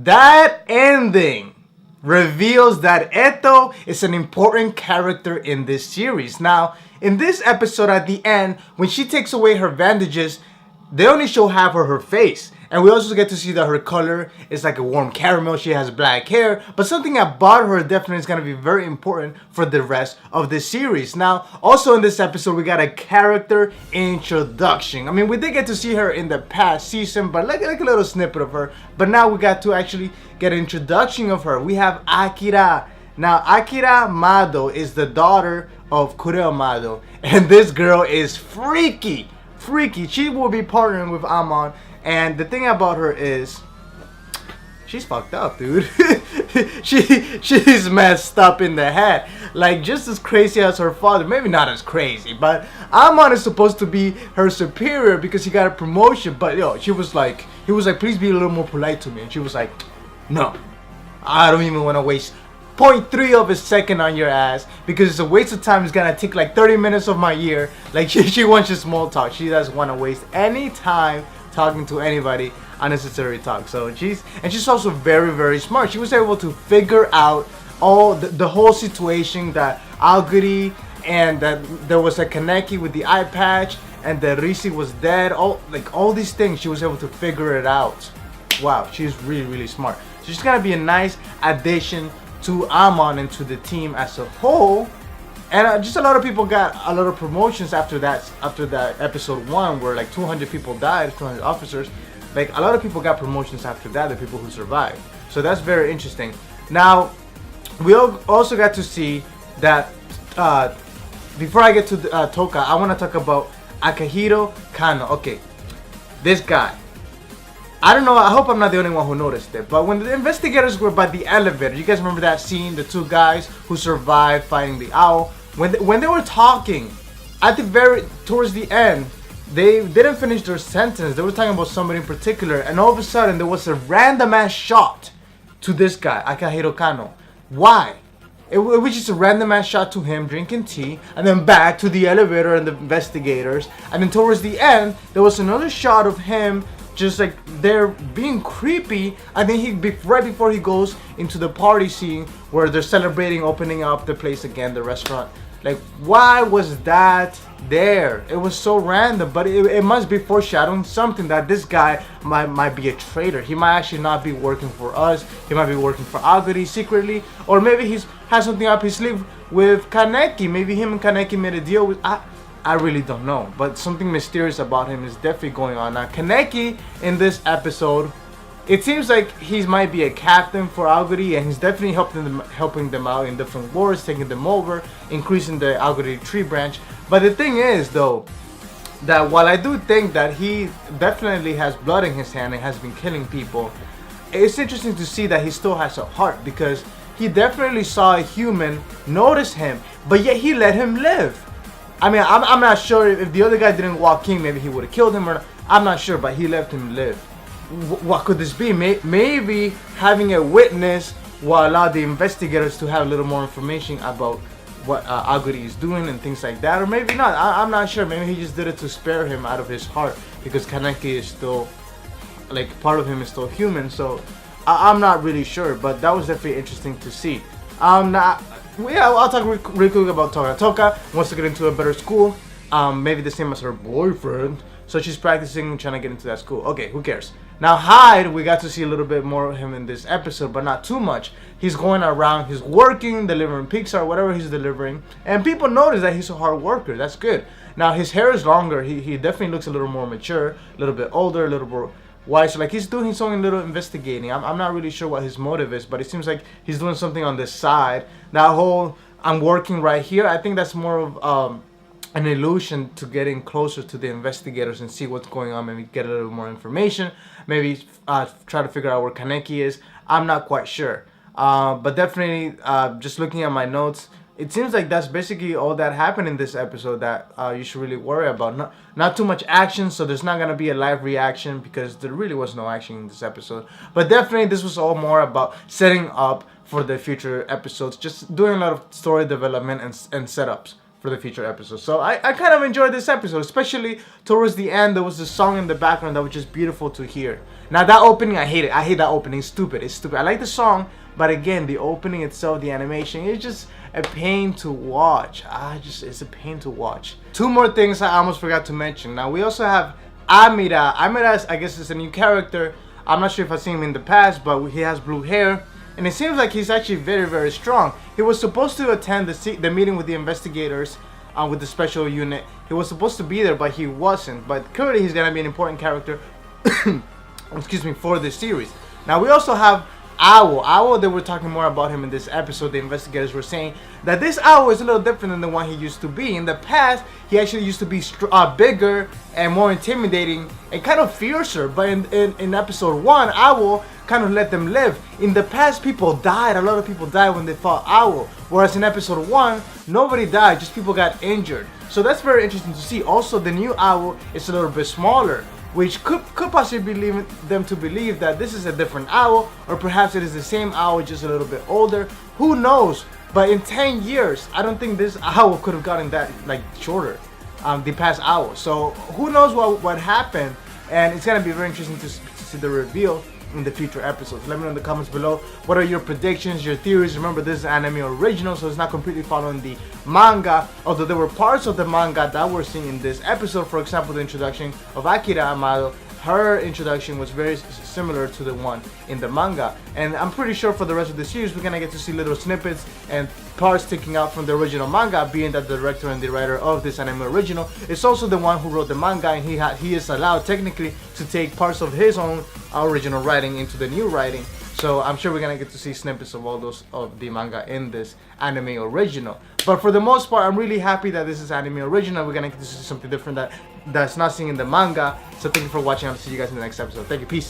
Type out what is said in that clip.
That ending reveals that Eto is an important character in this series. Now, in this episode at the end, when she takes away her bandages, they only show half of her face. And we also get to see that her color is like a warm caramel. She has black hair. But something about her definitely is going to be very important for the rest of the series. Now, also in this episode, we got a character introduction. I mean, we did get to see her in the past season, but like a little snippet of her. But now we got to actually get an introduction of her. We have Akira. Now, Akira Mado is the daughter of Akira Mado. And this girl is freaky. She will be partnering with Amon. And the thing about her is, she's fucked up, dude. she's messed up in the head. Like, just as crazy as her father. Maybe not as crazy, but Amon is supposed to be her superior because he got a promotion. But he was like, please be a little more polite to me. And she was like, no, I don't even want to waste 0.3 of a second on your ass because it's a waste of time. It's gonna take like 30 minutes of my year. Like, she wants just small talk. She doesn't want to waste any time talking to anybody, unnecessary talk. So she's also very, very smart. She was able to figure out all the whole situation, that Aoguri and that there was a Kaneki with the eye patch and that Rishi was dead. All these things, she was able to figure it out. Wow, she's really, really smart. So she's gonna be a nice addition to Amon and to the team as a whole. And just a lot of people got a lot of promotions after that episode 1, where like 200 people died, 200 officers. Like, a lot of people got promotions after that, the people who survived. So that's very interesting. Now, we also got to see that, before I get to Toka, I want to talk about Akira Kano. Okay, this guy. I don't know, I hope I'm not the only one who noticed it, but when the investigators were by the elevator, you guys remember that scene, the two guys who survived fighting the owl? When they were talking, towards the end, they didn't finish their sentence. They were talking about somebody in particular, and all of a sudden there was a random ass shot to this guy, Akira Kano. Why? It was just a random ass shot to him drinking tea, and then back to the elevator and the investigators, and then towards the end there was another shot of him just like they're being creepy, and then right before he goes into the party scene where they're celebrating opening up the place again, the restaurant. Like, why was that there? It was so random, but it must be foreshadowing something, that this guy might be a traitor. He might actually not be working for us. He might be working for Aoguri secretly, or maybe he's has something up his sleeve with Kaneki. Maybe him and Kaneki made a deal with. I really don't know, but something mysterious about him is definitely going on. Now, Kaneki in this episode, it seems like he might be a captain for Aoguri, and he's definitely helping them out in different wars, taking them over, increasing the Aoguri tree branch. But the thing is, though, that while I do think that he definitely has blood in his hand and has been killing people, it's interesting to see that he still has a heart, because he definitely saw a human notice him, but yet he let him live. I mean, I'm not sure if the other guy didn't walk in, maybe he would have killed him, or not. I'm not sure, but he let him live. What could this be? Maybe having a witness will allow the investigators to have a little more information about what Aoguri is doing and things like that, or maybe not. I'm not sure. Maybe he just did it to spare him out of his heart, because Kaneki is still, like, part of him is still human. So I'm not really sure, but that was definitely interesting to see. I'll talk real quick about Toka. Toka wants to get into a better school, maybe the same as her boyfriend. So she's practicing, trying to get into that school. Okay, who cares? Now, Hyde, we got to see a little bit more of him in this episode, but not too much. He's going around, he's working, delivering pizza or whatever he's delivering, and people notice that he's a hard worker. That's good. Now, his hair is longer. He definitely looks a little more mature, a little bit older, a little more wise. So, like, he's doing his own little investigating. I'm not really sure what his motive is, but it seems like he's doing something on this side. That whole, I'm working right here, I think that's more of an illusion to getting closer to the investigators and see what's going on, maybe get a little more information, maybe try to figure out where Kaneki is. I'm not quite sure, but definitely just looking at my notes, it seems like that's basically all that happened in this episode that you should really worry about. Not too much action, so there's not going to be a live reaction because there really was no action in this episode. But definitely this was all more about setting up for the future episodes, just doing a lot of story development and setups for the future episodes. So I kind of enjoyed this episode, especially towards the end. There was a song in the background that was just beautiful to hear. Now that opening, I hate it. I hate that opening. Stupid. It's stupid. I like the song, but again, the opening itself, the animation, it's just a pain to watch. It's a pain to watch. Two more things I almost forgot to mention. Now we also have Amida. Amida, I guess, is a new character. I'm not sure if I've seen him in the past, but he has blue hair. And it seems like he's actually very, very strong. He was supposed to attend the meeting with the investigators with the special unit. He was supposed to be there, but he wasn't. But clearly he's going to be an important character excuse me, for this series. Now we also have Owl. Owl, they were talking more about him in this episode. The investigators were saying that this Owl is a little different than the one he used to be. In the past, he actually used to be bigger and more intimidating and kind of fiercer. But in episode 1, Owl kind of let them live. In the past, people died. A lot of people died when they fought Owl. Whereas in episode 1, nobody died, just people got injured. So that's very interesting to see. Also, the new Owl is a little bit smaller, which could possibly lead them to believe that this is a different Owl, or perhaps it is the same Owl, just a little bit older. Who knows? But in 10 years, I don't think this Owl could have gotten that shorter, the past Owl. So who knows what happened? And it's gonna be very interesting to see the reveal in the future episodes. Let me know in the comments below, what are your predictions, your theories. Remember, this is an anime original, so it's not completely following the manga, although there were parts of the manga that we're seeing in this episode. For example, the introduction of Akira Mado. Her introduction was very similar to the one in the manga, and I'm pretty sure for the rest of the series we're gonna get to see little snippets and parts sticking out from the original manga, being that the director and the writer of this anime original is also the one who wrote the manga, and he is allowed technically to take parts of his own original writing into the new writing. So I'm sure we're gonna get to see snippets of all those of the manga in this anime original. But for the most part, I'm really happy that this is anime original. We're gonna get to see something different that's not seen in the manga. So thank you for watching. I'll see you guys in the next episode. Thank you. Peace.